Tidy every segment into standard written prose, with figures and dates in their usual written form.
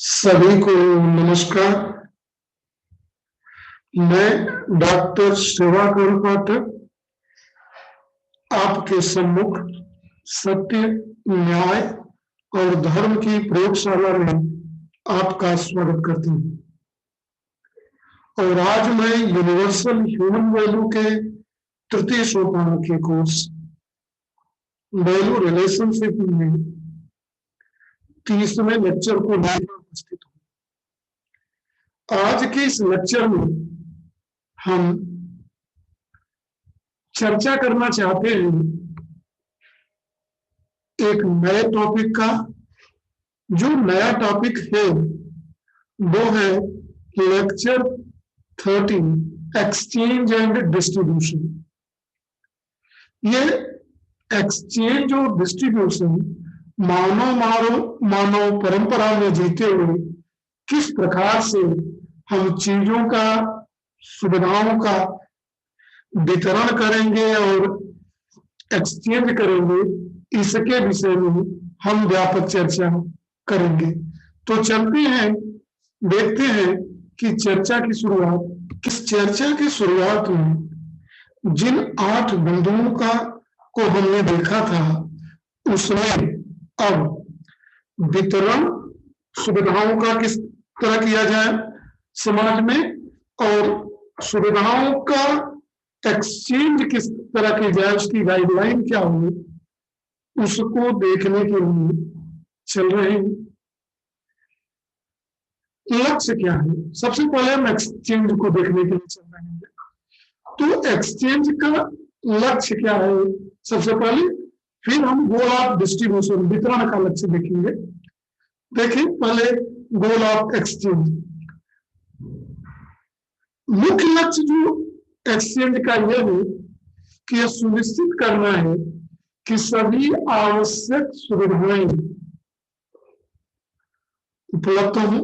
सभी को नमस्कार। मैं डॉक्टर सेवाकर पाठक आपके सम्मुख सत्य, न्याय और धर्म की प्रयोगशाला में आपका स्वागत करती हूँ। और आज मैं यूनिवर्सल ह्यूमन वैल्यू के तृतीय सोपान के कोर्स वैल्यू रिलेशनशिप में 30वें लेक्चर को लेकर उपस्थित हूँ। आज के इस लेक्चर में हम चर्चा करना चाहते हैं एक नए टॉपिक का। जो नया टॉपिक है वो है लेक्चर 13 एक्सचेंज एंड डिस्ट्रीब्यूशन। ये एक्सचेंज और डिस्ट्रीब्यूशन मानव परंपरा में जीते हुए किस प्रकार से हम चीजों का, सुविधाओं का वितरण करेंगे और एक्सचेंज करेंगे, इसके विषय में हम व्यापक चर्चा करेंगे। तो चलते हैं, देखते हैं कि किस चर्चा की शुरुआत में जिन 8 बिंदुओं को हमने देखा था, उसमें अब वितरण सुविधाओं का किस तरह किया जाए समाज में, और सुविधाओं का एक्सचेंज किस तरह की जाए, उसकी गाइडलाइन क्या होगी, उसको देखने के लिए चल रहे हैं। लक्ष्य क्या है? सबसे पहले हम एक्सचेंज को देखने के लिए चल रहे हैं। तो एक्सचेंज का लक्ष्य क्या है सबसे पहले, फिर हम गोल ऑफ डिस्ट्रीब्यूशन, वितरण का लक्ष्य देखेंगे। देखिए पहले गोल ऑफ एक्सचेंज। मुख्य लक्ष्य जो एक्सचेंज का यह है कि यह सुनिश्चित करना है कि सभी आवश्यक सुविधाएं उपलब्ध हों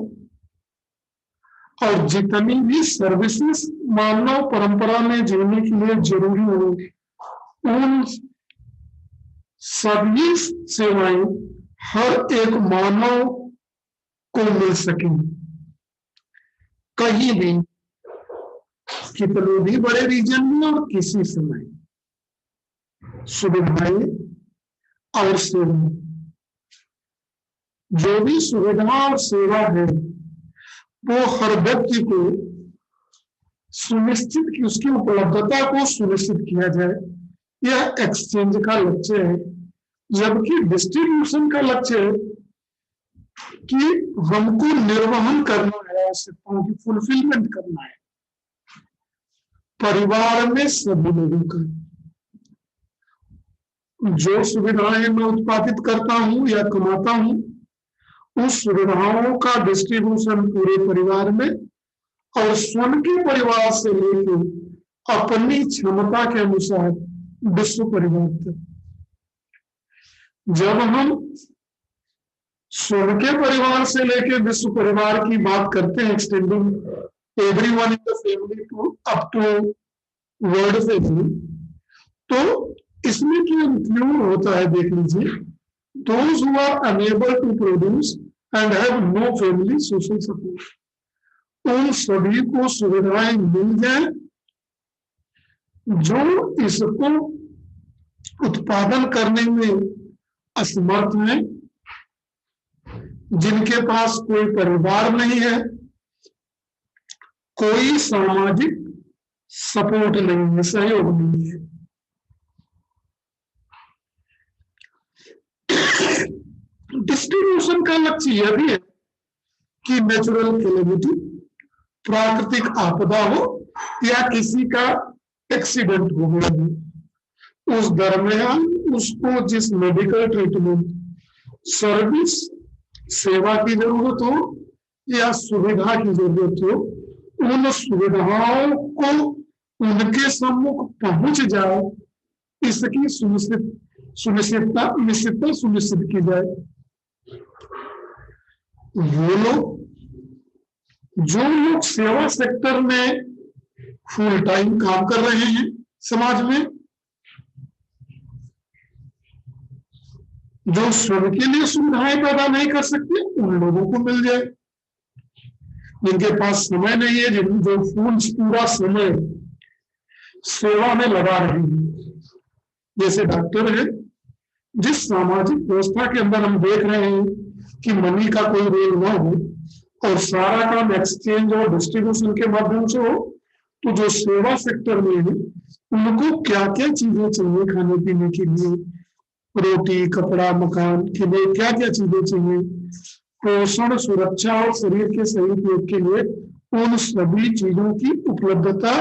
और जितनी भी सर्विसेज मानव परंपरा में जीने के लिए जरूरी हो, उन सभी सेवाएं हर एक मानव को मिल सकें। कहीं भी, कितने भी बड़े रीजन में और किसी समय सुविधाएं और सेवा, जो भी सुविधा और सेवा है वो हर व्यक्ति को सुनिश्चित की, उसकी उपलब्धता को सुनिश्चित किया जाए। यह एक्सचेंज का लक्ष्य है। जबकि डिस्ट्रीब्यूशन का लक्ष्य है कि हमको निर्वहन करना है, आवश्यकताओं की फुलफिलमेंट करना है परिवार में सभी लोगों का। जो सुविधाएं मैं उत्पादित करता हूं या कमाता हूं, उस सुविधाओं का डिस्ट्रीब्यूशन पूरे परिवार में और स्वयं के परिवार से लेकर अपनी क्षमता के अनुसार विश्व परिवार तक। जब हम स्वयं के परिवार से लेकर विश्व परिवार की बात करते हैं, extending everyone in the family to up to world family, तो इसमें क्या इंक्लूड होता है देख लीजिए। Those who are unable to produce and have no family social support, उन सभी को सुविधाएं मिल जाए जो इसको उत्पादन करने में असमर्थ हैं, जिनके पास कोई परिवार नहीं है, कोई सामाजिक सपोर्ट नहीं है, सहयोग नहीं है। डिस्ट्रीब्यूशन का लक्ष्य यह भी है कि नेचुरल कैलेमिटी, प्राकृतिक आपदा हो या किसी का एक्सीडेंट हो गया, उस दरमियान उसको जिस मेडिकल ट्रीटमेंट, सर्विस, सेवा की जरूरत हो या सुविधा की जरूरत हो, उन सुविधाओं को उनके सम्मुख पहुंच जाए, इसकी सुनिश्चितता सुनिश्चित की जाए। जो लोग सेवा सेक्टर में फुल टाइम काम कर रहे हैं समाज में, जो स्वयं के लिए सुविधाएं पैदा नहीं कर सकते, उन लोगों को मिल जाए। जिनके पास समय नहीं है, जो पूरा समय सेवा में लगा रहे हैं, जैसे डॉक्टर है। जिस सामाजिक व्यवस्था के अंदर हम देख रहे हैं कि मनी का कोई रोल ना हो और सारा काम एक्सचेंज और डिस्ट्रीब्यूशन के माध्यम से हो, तो जो सेवा सेक्टर में है उनको क्या क्या चीजें चाहिए खाने पीने के लिए, रोटी कपड़ा मकान के लिए क्या क्या चीजें चाहिए, पोषण सुरक्षा और शरीर के सही उपयोग के लिए उन सभी चीजों की उपलब्धता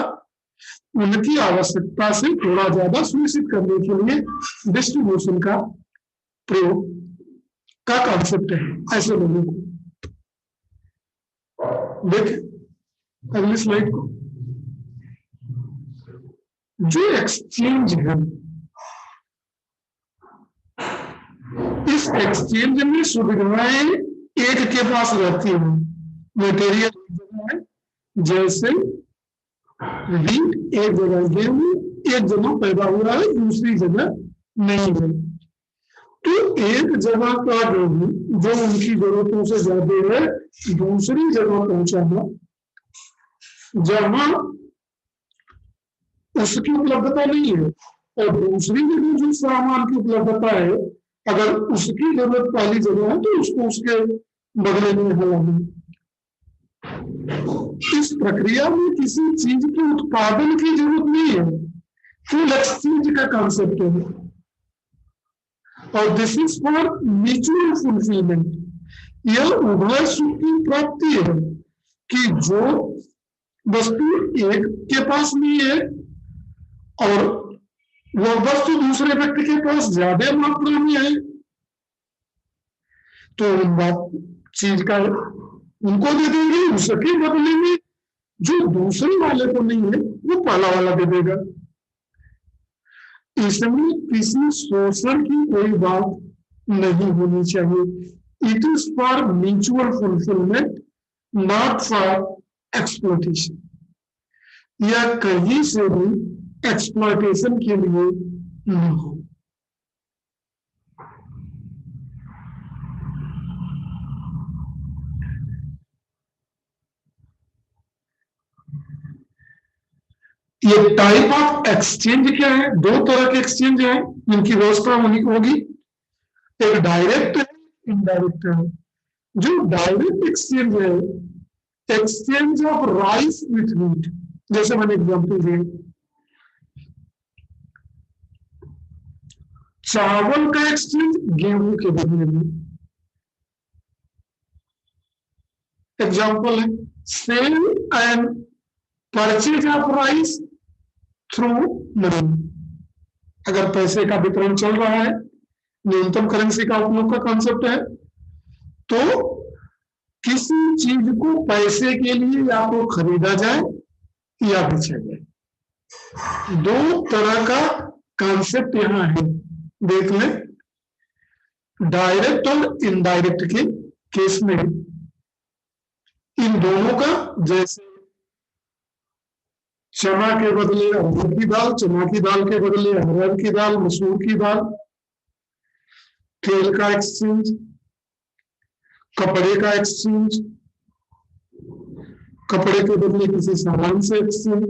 उनकी आवश्यकता से थोड़ा ज्यादा सुनिश्चित करने के लिए डिस्ट्रीब्यूशन का प्रयोग का कॉन्सेप्ट है ऐसे लोगों को। देखें अगली स्लाइड को। जो एक्सचेंज है, इस एक्सचेंज में सुविधाएं एक के पास रहती है, मटेरियल है, जैसे वीट एक जगह गेहूं एक जगह पैदा हुआ है, दूसरी जगह नहीं है, तो एक जगह का गेहूं जो उनकी जरूरतों से ज्यादा है दूसरी जगह पहुंचाना, जहां उसकी उपलब्धता नहीं है, और दूसरी जगह जो सामान की उपलब्धता है अगर उसकी जरूरत वाली जगह है तो उसको उसके बदले में हलाना। इस प्रक्रिया में किसी चीज के उत्पादन की जरूरत नहीं है, फुल एक्सचेंज का कॉन्सेप्ट है, और this is for mutual fulfilment. यह उभय सुख की प्राप्ति है कि जो वस्तु एक के पास नहीं है और वो वस्तु दूसरे व्यक्ति के पास ज्यादा मात्रा में है, तो चीज का उनको दे देंगे, उसके बदले में जो दूसरे वाले को नहीं है वो पहला वाला दे देगा। इसमें किसी शोषण की कोई बात नहीं होनी चाहिए। It is for mutual fulfilment, not for exploitation. या कहीं से भी एक्सप्लॉयटेशन के लिए न हो। ये टाइप ऑफ एक्सचेंज क्या है? दो तरह के एक्सचेंज है जिनकी व्यवस्था होगी, एक डायरेक्ट है, इनडायरेक्ट है। जो डायरेक्ट एक्सचेंज है, exchange of rice with wheat, जैसे मैंने एग्जाम्पल दिए, चावल का एक्सचेंज गेहूं के बदले में। एग्जाम्पल है sale and purchase of rice through money. अगर पैसे का वितरण चल रहा है, न्यूनतम करेंसी का उपयोग का कॉन्सेप्ट है, तो किसी चीज को पैसे के लिए या तो खरीदा जाए या बेचा जाए। दो तरह का कॉन्सेप्ट यहां है, देख लें। डायरेक्ट और इनडायरेक्ट के केस में इन दोनों का, जैसे चना के बदले अरहर की दाल, चना की दाल के बदले अरहर की दाल, मसूर की दाल, तेल का एक्सचेंज, कपड़े का एक्सचेंज, कपड़े के बदले किसी सामान से एक्सचेंज।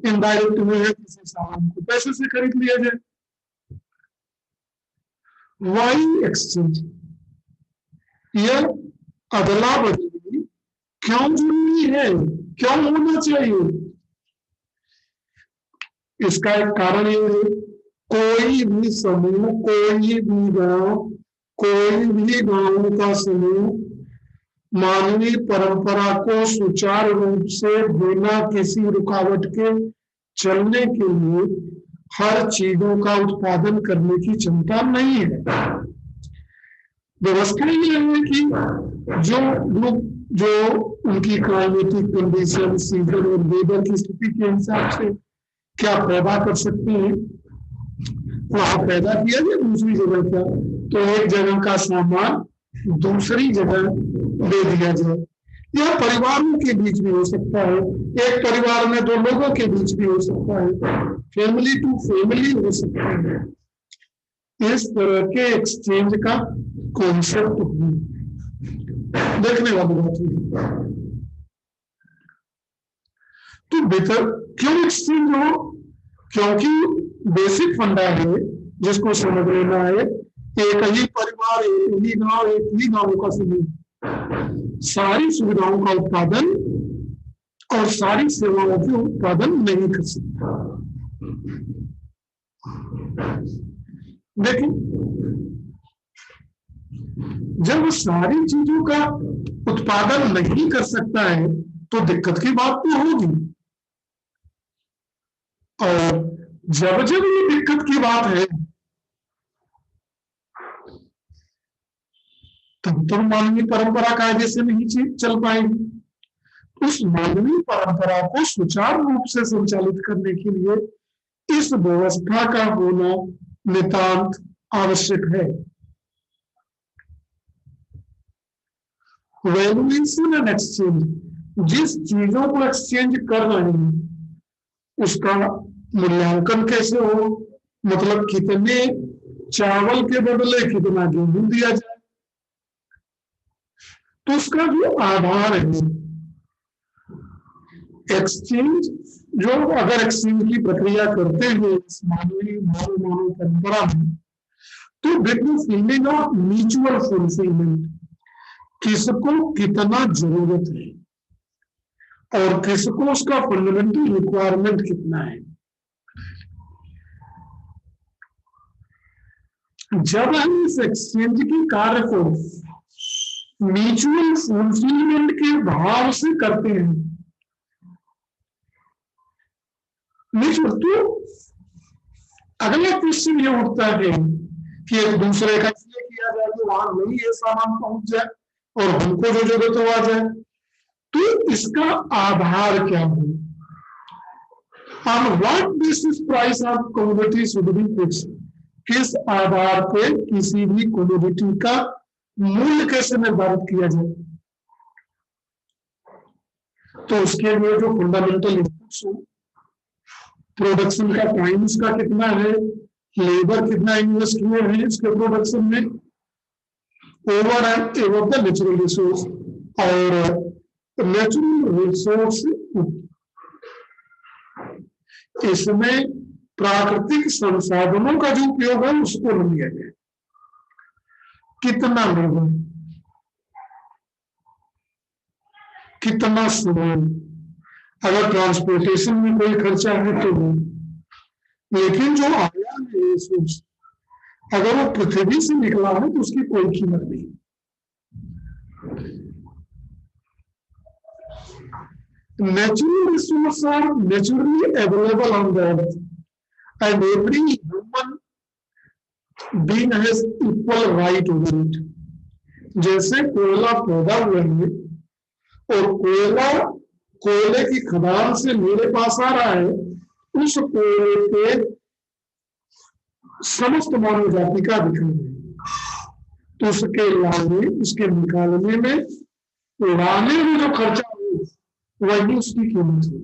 इनडायरेक्ट में है किसी सामान को पैसे से खरीद लिया जाए। वाई एक्सचेंज, यह अदला बदली क्यों जरूरी है, क्यों होना चाहिए? इसका एक कारण ये है, कोई भी समूह, कोई भी गांव, कोई भी गांव का समूह मानवीय परंपरा को सुचारू रूप से बिना किसी रुकावट के चलने के लिए हर चीजों का उत्पादन करने की क्षमता नहीं है। व्यवस्था ये है कि जो लोग, जो उनकी क्लाइमेटिक कंडीशन, सीजन और वेदर की स्थिति के हिसाब से क्या पैदा कर सकते हैं, वहां पैदा किया जाए, दूसरी जगह क्या, तो एक जगह का सामान दूसरी जगह दे दिया जाए। यह परिवारों के बीच भी हो सकता है, एक परिवार में दो लोगों के बीच भी हो सकता है, फैमिली टू फैमिली हो सकता है। इस तरह के एक्सचेंज का कॉन्सेप्ट देखने वाली बात होगी। तो बेहतर क्यों एक्सचेंज हो? क्योंकि बेसिक फंडा है जिसको समझ लेना है, एक ही परिवार, एक ही गांव का समूह सारी सुविधाओं का उत्पादन और सारी सेवाओं के उत्पादन नहीं कर सकता। देखिए, जब सारी चीजों का उत्पादन नहीं कर सकता है तो दिक्कत की बात तो होगी, और जब जब ये दिक्कत की बात है तब तो मानवीय परंपरा कायदे से नहीं चल पाएगी। उस मानवीय परंपरा को सुचारू रूप से संचालित करने के लिए इस व्यवस्था का होना नितांत आवश्यक है। वैल्यूएशन एंड एक्सचेंज, जिस चीजों को एक्सचेंज कर रहे हैं उसका मूल्यांकन कैसे हो, मतलब कितने चावल के बदले कितना गेहूं दिया जाए, तो उसका जो आधार है एक्सचेंज, जो अगर एक्सचेंज की प्रक्रिया करते हैं इस मानवीय मानव परंपरा में, तो फीलिंग ऑफ म्यूचुअल फुलफिलमेंट, किसको कितना जरूरत है और किसको उसका फंडामेंटल रिक्वायरमेंट कितना है। जब हम इस एक्सचेंज की कार्य को म्यूचुअल फुलफिलमेंट के भाव से करते हैं, तो अगला क्वेश्चन ये उठता है कि एक दूसरे का इसलिए किया जाए कि वहां नहीं ये सामान पहुंच जाए और हमको जो जरूरत हो आ जाए, तो इसका आधार क्या है? On what basis price of commodity should be fixed, किस आधार पे किसी भी कमोडिटी का मूल्य कैसे निर्धारित किया जाए? तो उसके लिए जो फंडामेंटल इनपुट्स हो, प्रोडक्शन का टाइम उसका कितना है, लेबर कितना इन्वेस्ट हुए हैं इसके प्रोडक्शन में, over and ever the natural resource, और नेचुरल रिसोर्स इसमें प्राकृतिक संसाधनों का जो उपयोग है उसको लिया गया, कितना लेबर, कितना समय, अगर ट्रांसपोर्टेशन में कोई खर्चा है तो वो, लेकिन जो आया है रिसोर्स अगर वो पृथ्वी से निकला है तो उसकी कोई कीमत नहीं। Natural resources are naturally available on the earth, and every human being has equal right over it. जैसे कोयला पैदा हुआ है और कोयला कोयले की खदान से मेरे पास आ रहा है, उस कोयले के समस्त मानव जाति का अधिकार है, तो उसके लाने उसके निकालने में उड़ाने में जो खर्चा हो वही उसकी कीमत है,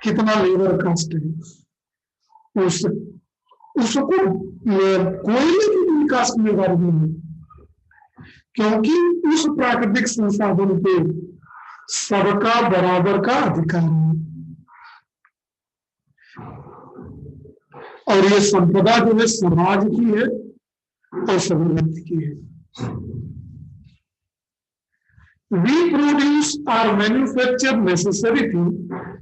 कितना लेबर कास्ट है उसको कोयले की विकास की निर्धारित नहीं, क्योंकि उस प्राकृतिक संसाधन पे सबका बराबर का अधिकार है, और ये संपदा जो है समाज की है और सभी व्यक्ति की है। We produce or manufacture necessary thing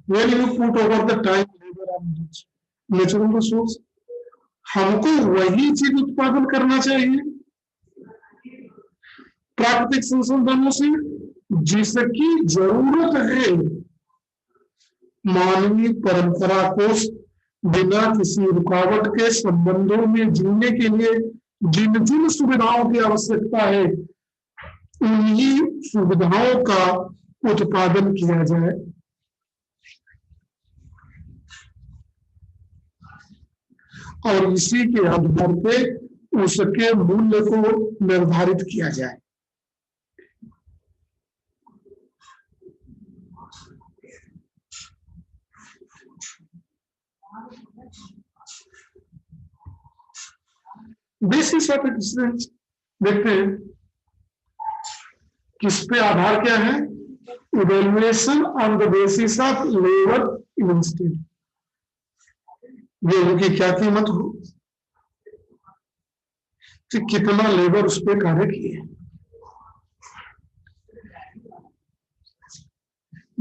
when you put over the time, labor and natural resource. हमको वही चीज उत्पादन करना चाहिए प्राकृतिक संसाधनों से जिसकी जरूरत है मानवीय परंपरा को बिना किसी रुकावट के संबंधों में जीने के लिए जिन जिन सुविधाओं की आवश्यकता है उन्हीं सुविधाओं का उत्पादन किया जाए। और इसी के आधार पे उसके मूल्य को निर्धारित किया जाए। बेसिस ऑफ एक्सचेंज देखते हैं, किस पे आधार क्या है? Evaluation on the basis of labour invested, गेहूं की क्या कीमत हो, कि कितना लेबर उस पर कार्य किए।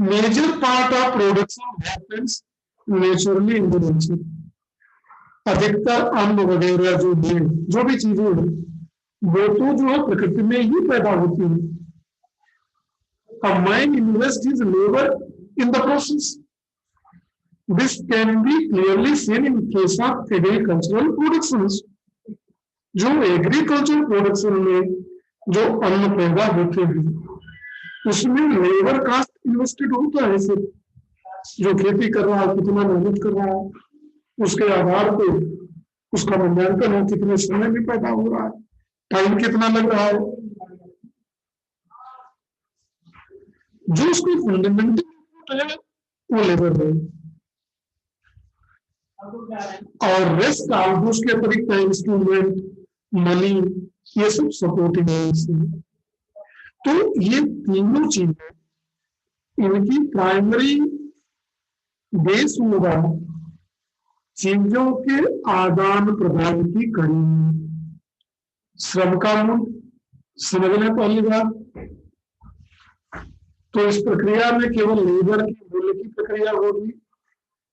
Major part of production happens naturally in the nature, अधिकतर अन्न वगैरह जो भी चीजें हैं वो तो जो है प्रकृति में ही पैदा होती है। A man invests his labor in the process. This can be clearly seen in case of agricultural productions. जो एग्रीकल्चर प्रोडक्शन में जो अन्न पैदा होते हैं उसमें लेबर कास्ट इन्वेस्टेड होता है। सिर्फ जो खेती कर रहा है कितना मेहनत कर रहा है उसके आधार पे उसका मूल्यांकन है, कितने समय में पैदा हो रहा है, टाइम कितना लग रहा है। जो उसको फंडामेंटल है वो लेबर है, और रेस्ट आउट उसके अतिरिक्त इंस्ट्रूमेंट, मनी, ये सब सपोर्टिंग है। तो ये तीनों चीजें इनकी प्राइमरी बेस होगा चीजों के आदान प्रदान की कड़ी। श्रम का मूल्य समझ लें पहली बात, तो इस प्रक्रिया में केवल लेबर की मूल्य की प्रक्रिया होगी,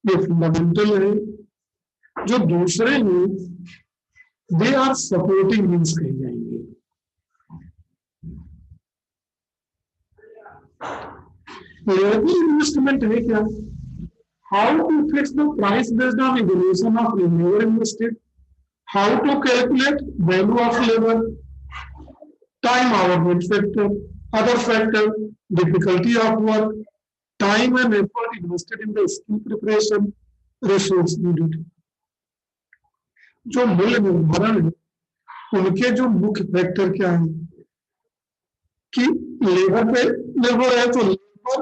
ये फंडामेंटल है। जो दूसरे हैं दे आर सपोर्टिंग मीन्स कहे जाएंगे। लेबर इन्वेस्टमेंट है क्या? How to fix the price based on evolution of labour invested, how to calculate value of labour, time hour factor, other factor, difficulty of work, time and effort invested in the skill preparation, resource needed. जो मूल्य निर्धारण है उनके जो मुख्य factor क्या है कि लेबर पे निर्भर है, तो लेबर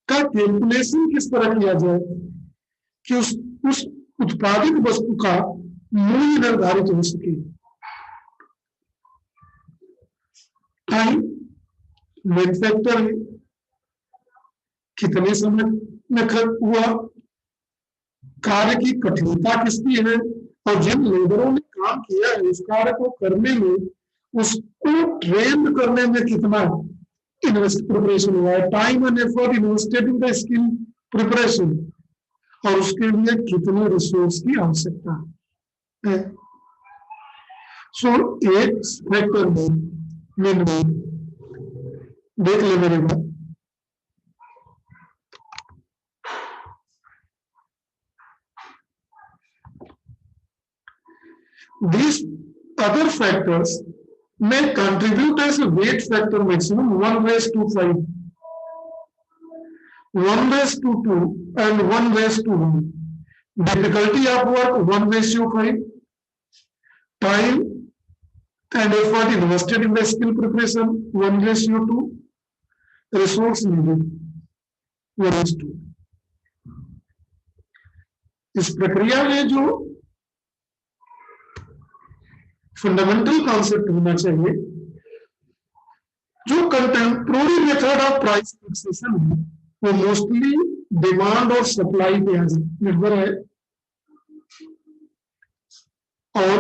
का कैलकुलेशन किस तरह किया जाए कि उस उत्पादित वस्तु का मूल्य निर्धारित हो सके। टाइम मेन फैक्टर है, कितने समय में हुआ, कार्य की कठिनता किसकी है, और जिन लेबरों ने काम किया है उस कार्य को करने में उसको ट्रेन करने में कितना इन्वेस्ट प्रिपरेशन हुआ है, time and effort invested in the skill preparation, और उसके लिए कितने रिसोर्स की आवश्यकता है। सो एक फैक्टर में देख ले मेरे बात, these other factors may contribute as a weight factor maximum 1:5, 1:2, and 1:1. Difficulty of work 1:5, time and effort invested in the skill preparation 1:2, resource needed 1:2. इस प्रक्रिया में जो फंडामेंटल कॉन्सेप्ट होना चाहिए, जो contemporary method of price fixation है वो mostly demand और सप्लाई पे निर्भर है, और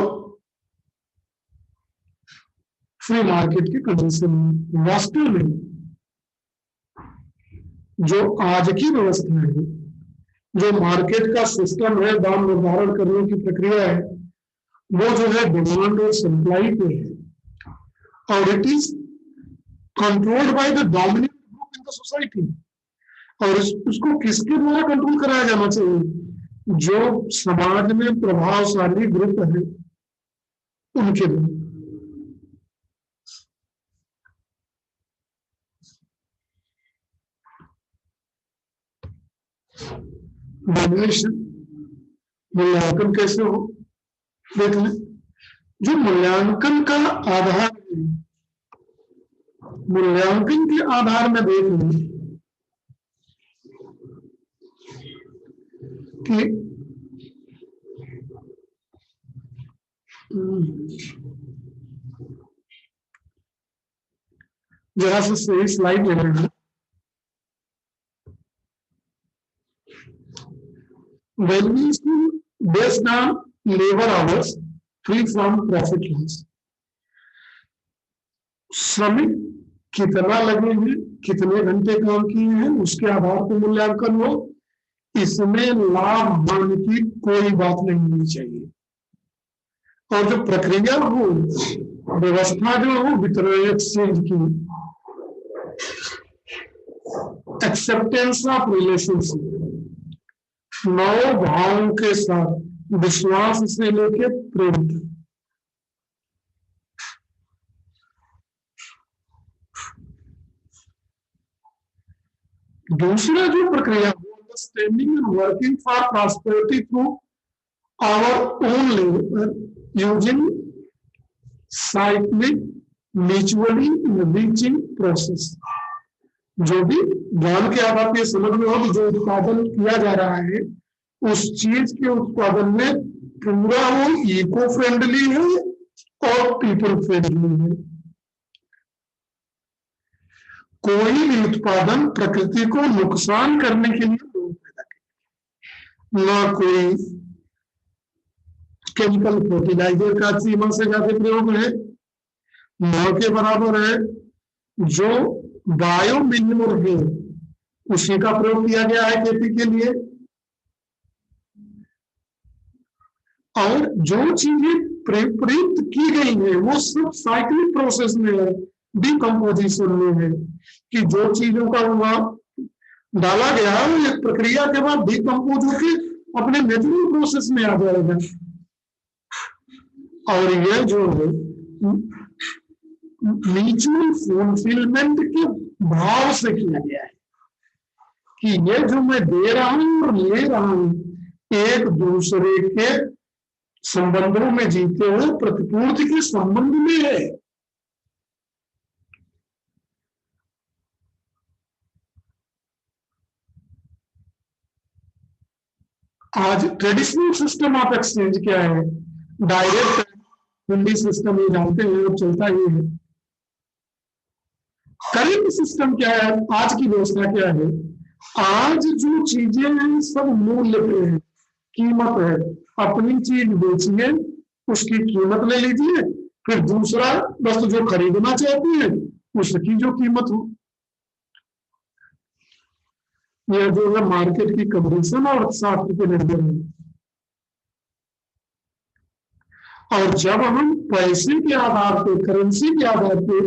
फ्री मार्केट की कंडीशन में वास्तव में जो आज की व्यवस्था है, जो मार्केट का सिस्टम है, दाम निर्धारण करने की प्रक्रिया है, वो जो है डिमांड और सप्लाई पे है, और it is controlled by the dominant group in the society. और उसको किसके द्वारा कंट्रोल कराया जाना चाहिए? जो समाज में प्रभावशाली ग्रुप है उनके द्वारा। वैल्यूएशन मूल्यांकन कैसे हो देख लें। जो मूल्यांकन का आधार है, मूल्यांकन के आधार में देख लें कि जरा से सही स्लाइड ले लेंगे। Valuation based on labour hours free from profit loss. श्रमिक कितना लगे हैं, कितने घंटे काम किए हैं, उसके आधार पर मूल्यांकन हो। इसमें लाभ हानि की कोई बात नहीं होनी चाहिए। और जो प्रक्रिया हो, व्यवस्था जो हो वितरण एक्सचेंज की, एक्सेप्टेंस ऑफ रिलेशनशिप, नौ भावों के साथ विश्वास से लेके प्रेम तक। दूसरा जो प्रक्रिया understanding and working for prosperity through our own labour using cyclic mutually reaching process. जो भी ज्ञान के आधार पर समझ में हो कि जो उत्पादन किया जा रहा है उस चीज के उत्पादन में पूरा वो इको फ्रेंडली है और पीपल फ्रेंडली है। कोई भी उत्पादन प्रकृति को नुकसान करने के लिए नहीं पैदा किया, ना कोई केमिकल फर्टिलाइजर का सीमा से ज्यादा प्रयोग है, ना के बराबर है। जो बायो मिन्योर है उसी का प्रयोग किया गया है खेती के लिए। और जो चीजें प्रयुक्त की गई है वो सब साइक्लिक प्रोसेस में है, डिकम्पोजिशन में है, कि जो चीजों का वहां डाला गया है वो एक प्रक्रिया के बाद डिकम्पोज होकर अपने नेचुरल प्रोसेस में आ जाएगा। और यह जो है म्यूचुअल फुलफिलमेंट के भाव से किया गया है कि ये जो मैं दे रहा हूं और ले रहा हूं एक दूसरे के संबंधों में जीते हुए प्रतिपूर्ति के संबंध में है। आज ट्रेडिशनल सिस्टम ऑफ एक्सचेंज क्या है? डायरेक्ट हुंडी सिस्टम ये जानते हैं और चलता ही है। करंट सिस्टम क्या है? आज की व्यवस्था क्या है? आज जो चीजें हैं सब मूल्य पे है, कीमत है। अपनी चीज बेचिए, उसकी कीमत ले लीजिए, फिर दूसरा वस्तु जो खरीदना चाहती है उसकी जो कीमत हो। यह जो है मार्केट की कंडीशन और अर्थशास्त्र के निर्भर है। और जब हम पैसे के आधार पे, करेंसी के आधार पे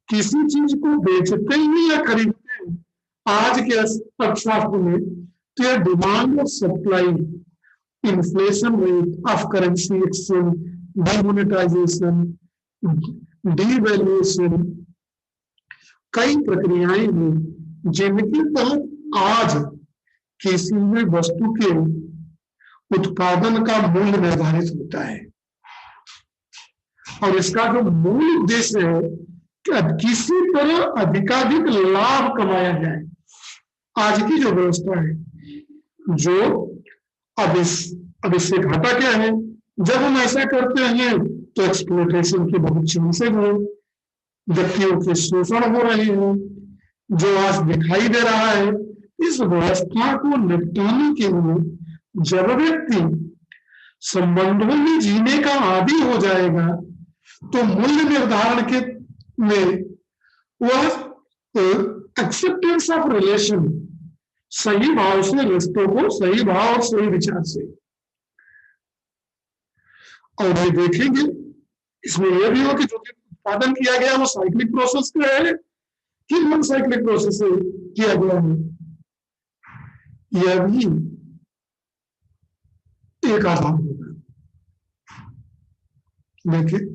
किसी चीज को बेचते हैं या खरीदते हैं आज के अर्थशास्त्र में, तो यह डिमांड और supply, inflation rate of currency exchange, demonetisation, devaluation, कई प्रक्रियाएं हैं जिनके तहत आज किसी भी वस्तु के उत्पादन का मूल्य निर्धारित होता है। और इसका जो मूल उद्देश्य है कि किसी तरह अधिकाधिक लाभ कमाया जाए। आज की जो व्यवस्था है, जो अब इससे घाटा क्या है? जब हम ऐसा करते हैं तो एक्सप्लॉयटेशन के बहुत चांसेस हैं, व्यक्तियों के शोषण हो रहे हैं जो आज दिखाई दे रहा है। इस व्यवस्था को निपटाने के लिए जब व्यक्ति संबंधों में जीने का आदी हो जाएगा तो मूल्य निर्धारण के में वह एक्सेप्टेंस ऑफ रिलेशन, सही भाव से रिश्तों को, सही भाव और सही विचार से। और ये देखेंगे इसमें यह भी हो कि जो उत्पादन किया गया वो साइक्लिक प्रोसेस का है कि नॉन साइक्लिक प्रोसेस से किया गया है। यह भी एक आधार होगा। देखिए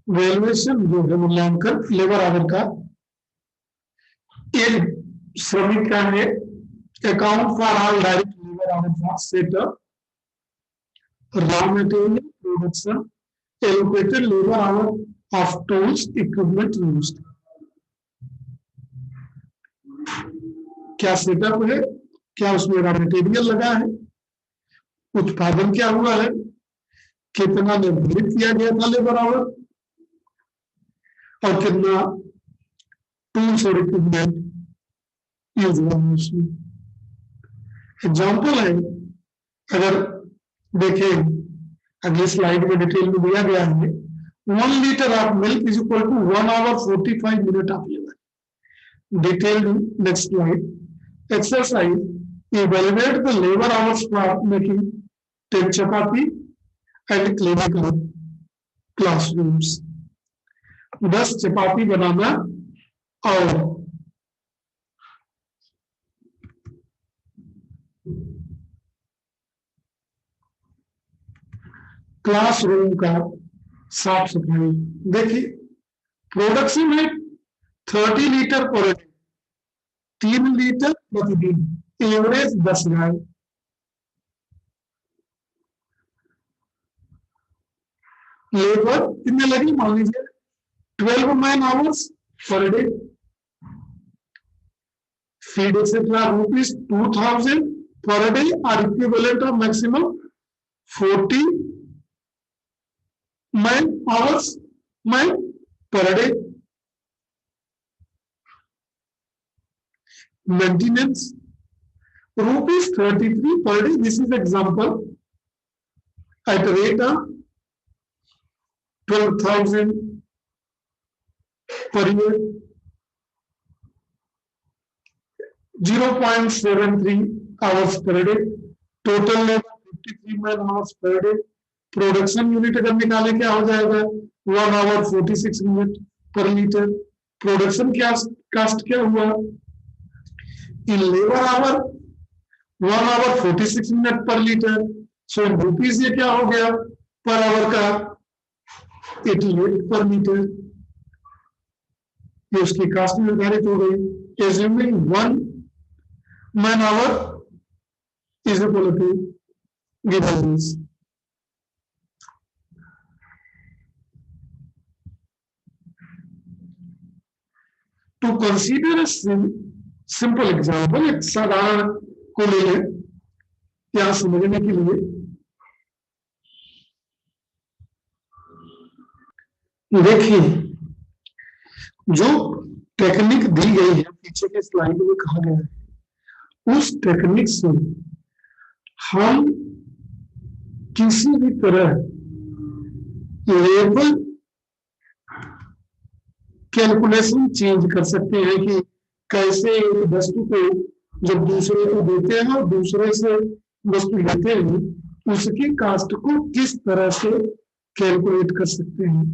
वैल्यूएशन जो है मूल्यांकन लेबर आवर का, एक श्रमिक का है account for all direct labour hour for setup, raw material production, allocated labour hour of tools equipment used. क्या सेटअप है, क्या उसमें रॉ मटेरियल लगा है, उत्पादन क्या हुआ है, कितना निर्धारित किया गया था लेबर आवर और कितना टूल्स और इक्विपमेंट यूज हुआ उसमें। एग्जाम्पल है, अगर देखें अगली स्लाइड में डिटेल में दिया गया है, 1 liter of milk is equal to 1 hour 45 minute of labour. Detailed next slide. Exercise evaluate the labour hours for making 10 chapati and clinical classrooms. 10 चपाती बनाना और क्लासरूम का साफ सफाई। देखिए प्रोडक्शन है 30 लीटर पर डे, 3 लीटर प्रतिदिन, एवरेज 10 गाय। लेबर कितने लगी, मान लीजिए 12 man hours per day, feed etcetera rupees 2000 per day और equivalent of maximum 40 man hours man per day. Maintenance rupees 33 per day, this is example, at rate of 12,000 per year, 0.73 hours per day, total labor 53 man hours per day, production unit अगर निकाले क्या हो जाएगा 1 hour 46 minute per liter। Production क्या cast क्या हुआ in labour our 1 hour 46 minute per liter, so in rupees ये क्या हो गया पर आवर का 88 पर मीटर, ये उसकी कास्ट निर्धारित हो गई। Assuming 1 man hour is equal to given this। To consider a simple example, एक साधारण को ले लें यहां समझने के लिए। देखिए जो टेक्निक दी गई है पीछे के स्लाइड में कहा गया है, उस टेक्निक से हम किसी भी तरह लेबर कैलकुलेशन चेंज कर सकते हैं कि कैसे एक वस्तु को जब दूसरे को देते हैं और दूसरे से वस्तु लेते हैं उसकी कास्ट को किस तरह से कैलकुलेट कर सकते हैं।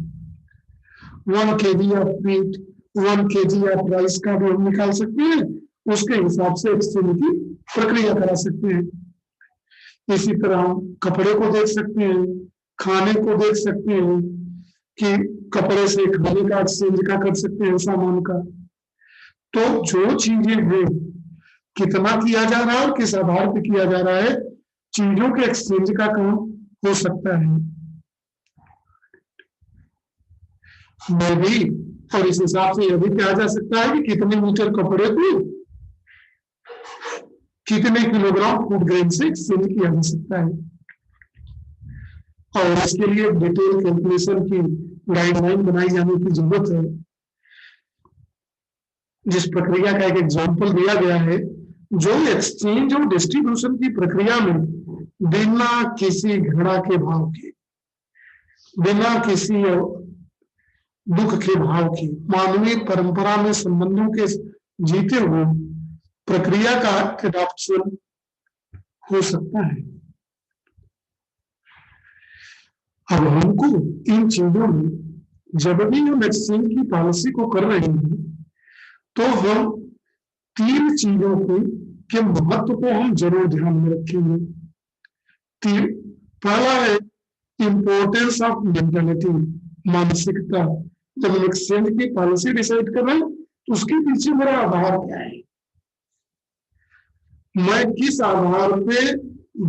1 kg of meat 1 kg of rice का भी हम निकाल सकते हैं, उसके हिसाब से एक्सचेंज की प्रक्रिया करा सकते हैं। इसी तरह हम कपड़े को देख सकते हैं, खाने को देख सकते हैं कि कपड़े से खाने का एक्सचेंज का कर सकते हैं सामान का। तो जो चीजें हैं कितना किया जा रहा है और किस आधार पर किया जा रहा है, चीजों के एक्सचेंज का काम हो सकता है। में भी और इस हिसाब से यह भी कहा जा सकता है कि कितने मीटर कपड़े को कितने किलोग्राम फूड ग्रेन से एक्सचेंज किया जा सकता है। और इसके लिए डिटेल कैलकुलेशन की गाइडलाइन बनाई जाने की जरूरत है। जिस प्रक्रिया का एक एग्जाम्पल दिया गया है, जो एक्सचेंज और डिस्ट्रीब्यूशन की प्रक्रिया में बिना किसी घृणा के भाव के, बिना किसी दुख के भाव की, मानवीय परंपरा में संबंधों के जीते हुए प्रक्रिया का एडॉप्शन हो सकता है। अब हमको इन चीजों में जब भी हम एक्सचेंज की पॉलिसी को कर रहे हैं तो हम 3 चीजों के महत्व को हम जरूर ध्यान में रखेंगे। पहला है इंपॉर्टेंस ऑफ मेंटालिटी, मानसिकता। जब हम एक्सचेंज की पॉलिसी डिसाइड कर रहे हैं तो उसके पीछे मेरा आधार क्या है, मैं किस आधार पे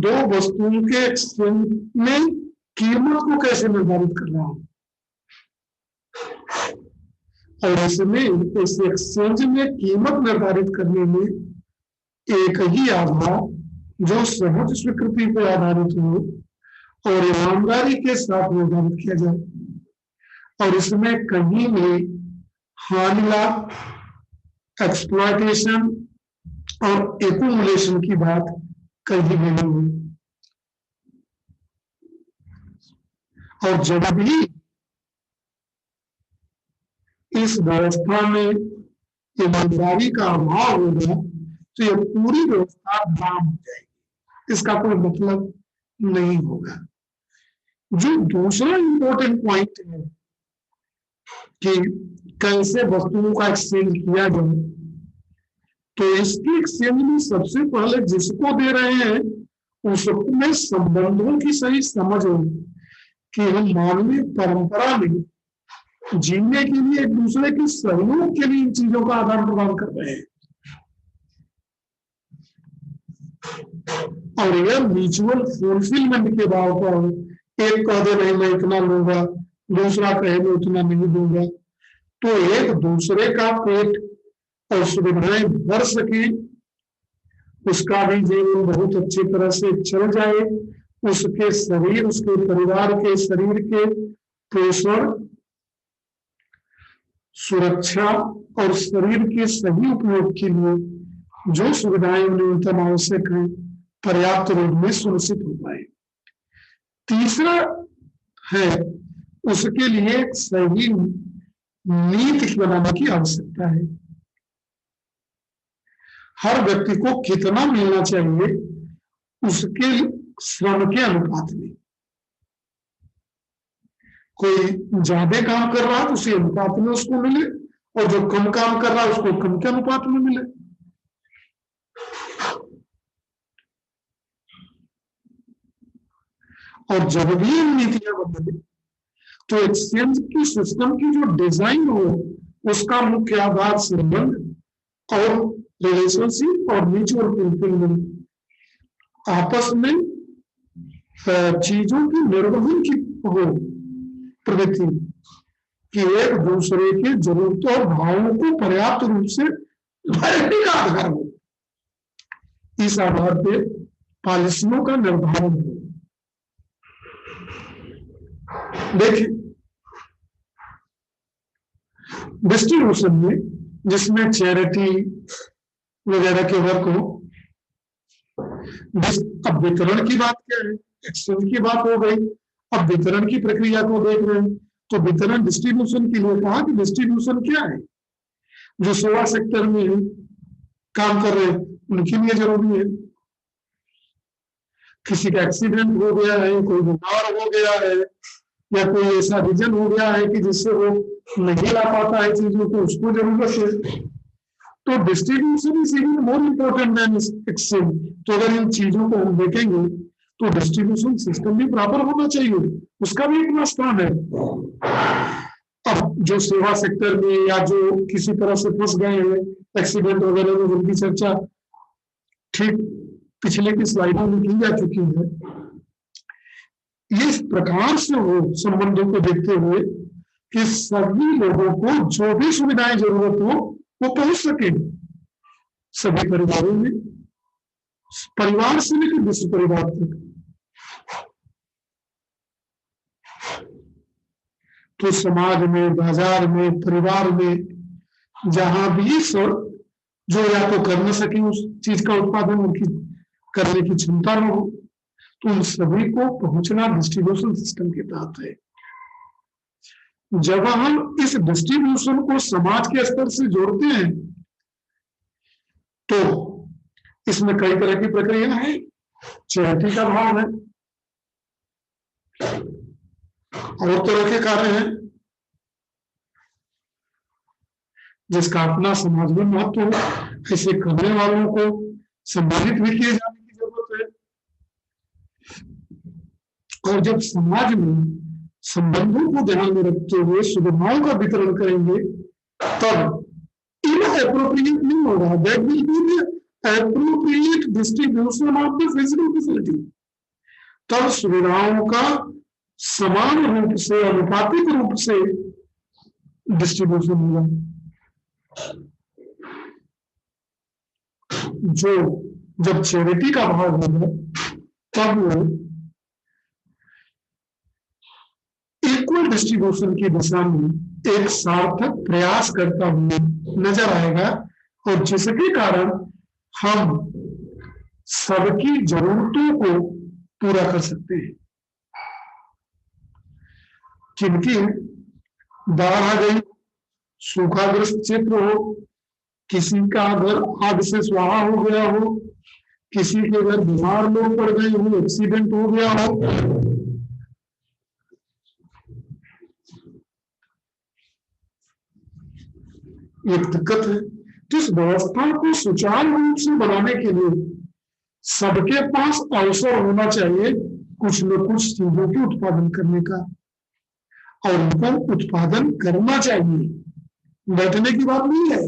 2 वस्तुओं के एक्सचेंज में कीमत को कैसे निर्धारित कर रहा हूं। और इसमें इस एक्सचेंज में कीमत निर्धारित करने में एक ही आधार जो सहज स्वीकृति पर आधारित हो और ईमानदारी के साथ निर्धारित किया जाए, और इसमें कहीं भी हानि लाभ, एक्सप्लॉयटेशन और एक्यूमुलेशन की बात कहीं भी नहीं हुई। और जब भी इस व्यवस्था में ईमानदारी का अभाव होगा तो यह पूरी व्यवस्था नाम हो जाएगी, इसका कोई मतलब नहीं होगा। जो दूसरा इंपॉर्टेंट पॉइंट है कि कैसे वस्तुओं का एक्सचेंज किया जाए, तो इसकी एक्सचेंज में सबसे पहले जिसको दे रहे हैं उसमें संबंधों की सही समझ हो कि हम मानवीय परंपरा में जीने के लिए एक दूसरे के सहयोग के लिए इन चीजों का आदान प्रदान कर रहे हैं, और यह म्यूचुअल फुलफिलमेंट के भाव पर एक कह दे नहीं मैं इतना लूंगा, दूसरा कहे मैं उतना नहीं दूंगा, तो एक दूसरे का पेट और सुविधाएं भर सके, उसका भी जीवन बहुत अच्छी तरह से चल जाए, उसके शरीर, उसके परिवार के शरीर के पोषण, सुरक्षा और शरीर के सही उपयोग के लिए जो सुविधाएं न्यूनतम आवश्यक है पर्याप्त रूप में सुनिश्चित हो पाए। तीसरा है उसके लिए एक सही नीति बनाने की आवश्यकता है। हर व्यक्ति को कितना मिलना चाहिए उसके श्रम के अनुपात में, कोई ज्यादा काम कर रहा है तो उसी अनुपात में उसको मिले, और जो कम काम कर रहा है उसको कम के अनुपात में मिले। और जब भी नीतियां बदले तो एक्सचेंज की सिस्टम की जो डिजाइन हो उसका मुख्य आधार संबंध और रिलेशनशिप और म्यूचुअल फुलफिलमेंट आपस में चीजों की निर्वहन की हो प्रवृत्ति कि एक दूसरे के जरूरतों और भावों को पर्याप्त रूप से भरने का आधार हो, इस आधार पर पॉलिसियों का निर्धारण हो। देखिए डिस्ट्रीब्यूशन में जिसमें चैरिटी वगैरह के वर्क हो, अब वितरण की बात क्या है, एक्सचेंज की बात हो गई, अब वितरण की प्रक्रिया को देख रहे हैं, तो वितरण डिस्ट्रीब्यूशन के लिए कहा कि डिस्ट्रीब्यूशन क्या है, जो सेवा सेक्टर में काम कर रहे हैं उनके लिए जरूरी है। किसी का एक्सीडेंट हो गया है, कोई बीमार हो गया है, या कोई ऐसा रीजन हो गया है कि जिससे वो नहीं ला पाता है चीजों को, उसको जरूरत है, तो distribution is even more important then exchange. तो अगर इन चीजों को हम देखेंगे तो डिस्ट्रीब्यूशन सिस्टम भी प्रॉपर होना चाहिए, उसका भी एक स्थान है। अब जो सेवा सेक्टर में या जो किसी तरह से फंस गए हैं एक्सीडेंट वगैरह में, उनकी चर्चा ठीक पिछले की स्लाइडों में की जा चुकी है। इस प्रकार से वो संबंधों को देखते हुए कि सभी लोगों को जो भी सुविधाएं जरूरत हो वो पहुंच सके, सभी परिवारों में, परिवार से लेकर विश्व परिवार तक। तो समाज में, बाजार में, परिवार में जहां भी जो या तो कर न सके उस चीज का उत्पादन उनकी करने की क्षमता न हो, तो उन सभी को पहुंचना डिस्ट्रीब्यूशन सिस्टम के तहत है। जब हम इस डिस्ट्रीब्यूशन को समाज के स्तर से जोड़ते हैं तो इसमें कई तरह की प्रक्रिया है। चैरिटी का भाव है और तरह के कार्य हैं जिसका अपना समाज में महत्व हो, ऐसे करने वालों को सम्मानित भी किए जाने की जरूरत है। और जब समाज में संबंधों को ध्यान में रखते हुए सुविधाओं का वितरण करेंगे तब इनएप्रोप्रिएट नहीं होगा, that will be the appropriate distribution of the physical facility. तब सुविधाओं का समान रूप से, अनुपातिक रूप से डिस्ट्रीब्यूशन होगा। जो जब चैरिटी का भाव होगा तब वो डिस्ट्रीब्यूशन की दिशा में एक सार्थक प्रयास करता हुआ नजर आएगा, और जिसके कारण हम सबकी जरूरतों को पूरा कर सकते हैं। किनकी बाढ़ आ गई, सूखाग्रस्त क्षेत्र हो, किसी का घर आग से स्वाहा हो गया हो, किसी के घर बीमार लोग पड़ गए हो, एक्सीडेंट हो गया हो, एक दिक्कत है। तो इस व्यवस्था को सुचारू रूप से बनाने के लिए सबके पास अवसर होना चाहिए कुछ न कुछ चीजों के उत्पादन करने का, और उनको उत्पादन करना चाहिए, बैठने की बात नहीं है।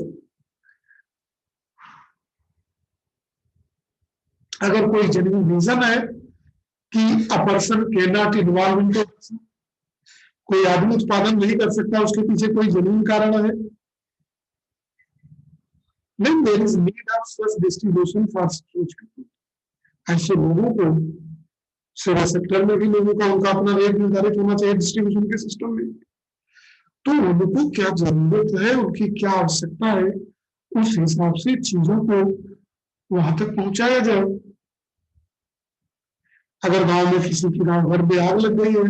अगर कोई जेन्युइन रीजन है कि a person can not involve in, कोई आदमी उत्पादन नहीं कर सकता, उसके पीछे कोई जेन्युइन कारण है, नहीं, there is need of such distribution for such people. ऐसे लोगों को सेवा सेक्टर में भी लोगों का उनका अपना रेट निर्धारित होना चाहिए डिस्ट्रीब्यूशन के सिस्टम में। तो उनको क्या जरूरत है, उनकी क्या आवश्यकता है, उस हिसाब से चीजों को वहां तक पहुंचाया जाए। अगर गांव में किसी की गांव घर में आग लग गई है,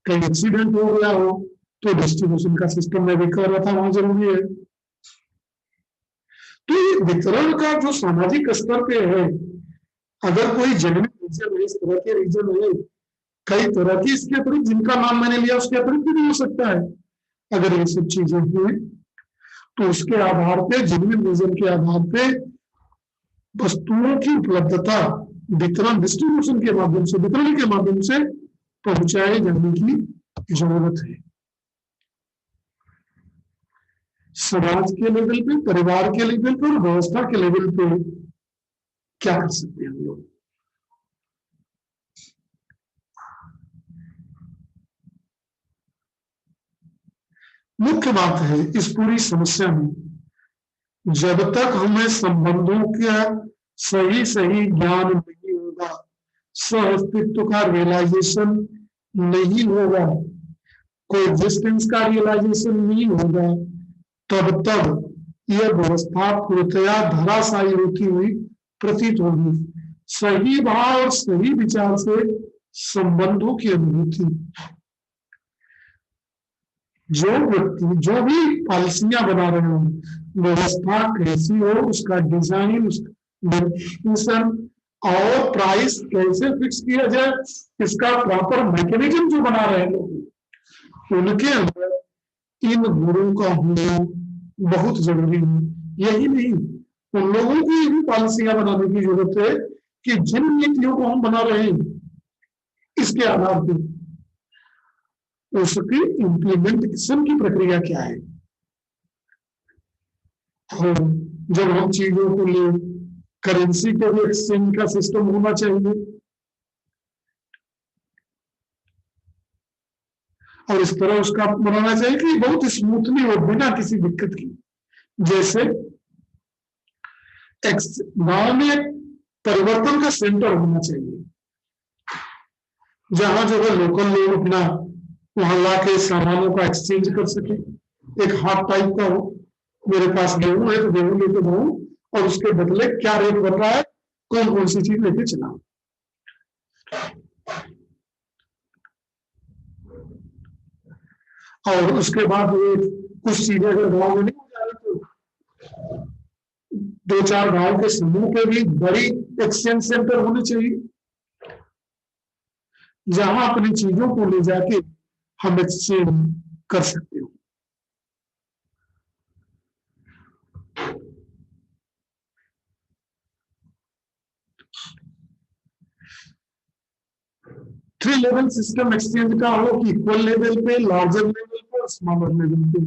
कहीं एक्सीडेंट हो गया हो, तो डिस्ट्रीब्यूशन का सिस्टम में भी कर रहा था, वहां जरूरी है। तो ये वितरण का जो सामाजिक स्तर पे है, अगर कोई जेन्युइन रीजन है, इस तरह के रीजन है, कई तरह की इसके अतिरिक्त जिनका नाम मैंने लिया उसके अतिरिक्त भी हो सकता है, अगर ये सब चीजें हैं तो उसके आधार पे, जेन्युइन रीजन के आधार पे वस्तुओं की उपलब्धता वितरण डिस्ट्रीब्यूशन के माध्यम से, वितरण के माध्यम से पहुंचाए जाने की जरूरत है। समाज के लेवल पे, परिवार के लेवल पे और व्यवस्था के लेवल पे क्या कर सकते हैं हम लोग। मुख्य बात है इस पूरी समस्या में, जब तक हमें संबंधों का सही सही ज्ञान नहीं होगा, सह अस्तित्व का रियलाइजेशन नहीं होगा, कोएग्जिस्टेंस का रियलाइजेशन नहीं होगा, तब तक यह व्यवस्था पूर्णतया धराशायी होती हुई प्रतीत होगी। सही भाव और सही विचार से संबंधों की अनुभूति, जो व्यक्ति जो भी पॉलिसियां बना रहे हो, व्यवस्था कैसी हो, उसका डिजाइन, उसका और प्राइस कैसे फिक्स किया जाए, इसका प्रॉपर मैकेनिज्म जो बना रहे हैं लोग, उनके अंदर इन गुणों का होना बहुत जरूरी है। यही नहीं, उन लोगों को ये भी पॉलिसियां बनाने की जरूरत है कि जिन नीतियों को हम बना रहे हैं, इसके आधार पर उसकी इम्प्लीमेंटेशन की प्रक्रिया क्या है। और जब हम चीजों को ले, करेंसी के भी एक्सचेंज का सिस्टम होना चाहिए, और इस तरह उसका बनाना चाहिए कि बहुत स्मूथली हो, बिना किसी दिक्कत की। जैसे गांव में परिवर्तन का सेंटर होना चाहिए, जहां जो है लोकल लोग अपना वहां ला के सामानों का एक्सचेंज कर सके, एक हाथ टाइप का हो, मेरे पास गेहूं है तो गेहूं लेके जाऊं, और उसके बदले क्या रेट बन रहा है, कौन कौन सी चीज लेके चला। और उसके बाद कुछ चीजें अगर गाँव में नहीं हो जा रही तो 2-4 गांव के समूह के भी बड़ी एक्सचेंज सेंटर होने चाहिए, जहां अपनी चीजों को ले जाके हम एक्सचेंज कर सकते हो। थ्री लेवल सिस्टम एक्सचेंज का हो कि इक्वल लेवल पे, लार्जर लेवल पे और स्मॉलर लेवल पे,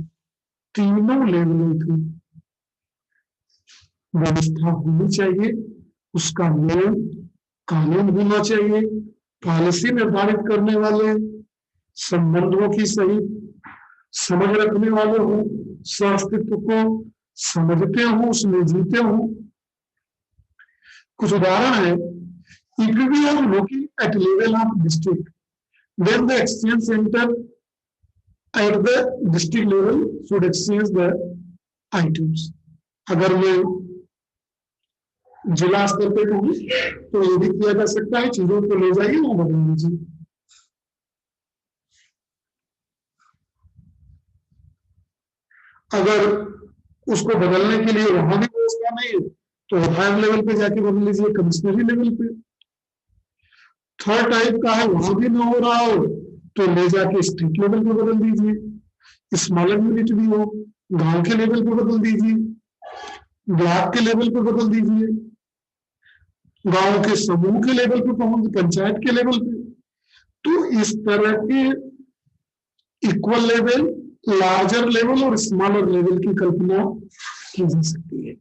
तीनों लेवलों की व्यवस्था होनी चाहिए। उसका नियम कानून होना चाहिए, पॉलिसी निर्धारित करने वाले संबंधों की सही समझ रखने वाले हो, अस्तित्व को समझते हो, उसमें जीते हो। कुछ उदाहरण है, equity of working at level of district, Then the exchange center at the district level should exchange the items. अगर मैं जिला स्तर पे कहूँ तो ये भी किया जा सकता है, चीजों को ले जाइए वहां बदल लीजिए। अगर उसको बदलने के लिए वहां भी व्यवस्था नहीं है तो हायर लेवल पे जाके बदल लीजिए, कमिश्नरी लेवल पे। थर्ड टाइप का है वहां भी ना हो रहा हो तो ले जाके स्टेट लेवल पे बदल दीजिए। स्मॉलर यूनिट भी हो, गांव के लेवल पे बदल दीजिए, ब्लॉक के लेवल पे बदल दीजिए, गांव के समूह के लेवल पे पहुंच, पंचायत के लेवल पे। तो इस तरह के इक्वल लेवल, लार्जर लेवल और स्मॉलर लेवल की कल्पना की जा सकती है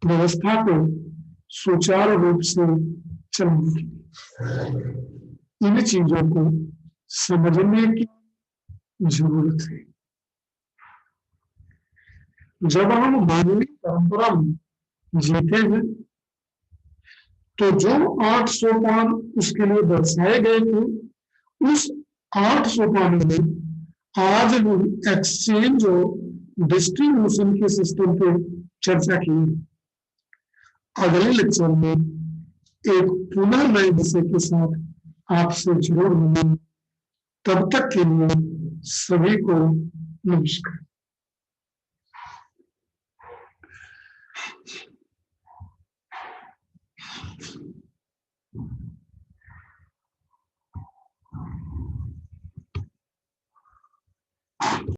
व्यवस्था को सुचारू रूप से चलाने के लिए। इन चीजों को समझने की जरूरत है। जब हम मानवीय परंपरा में जीते हैं तो जो 8 सोपान उसके लिए दर्शाए गए थे, उस 8 सोपानों में आज हम एक्सचेंज और डिस्ट्रीब्यूशन के सिस्टम पर चर्चा की। अगले लेक्चर में एक पुनः नए विषय के साथ आपसे जरूर मिलेंगे। तब तक के लिए सभी को नमस्कार।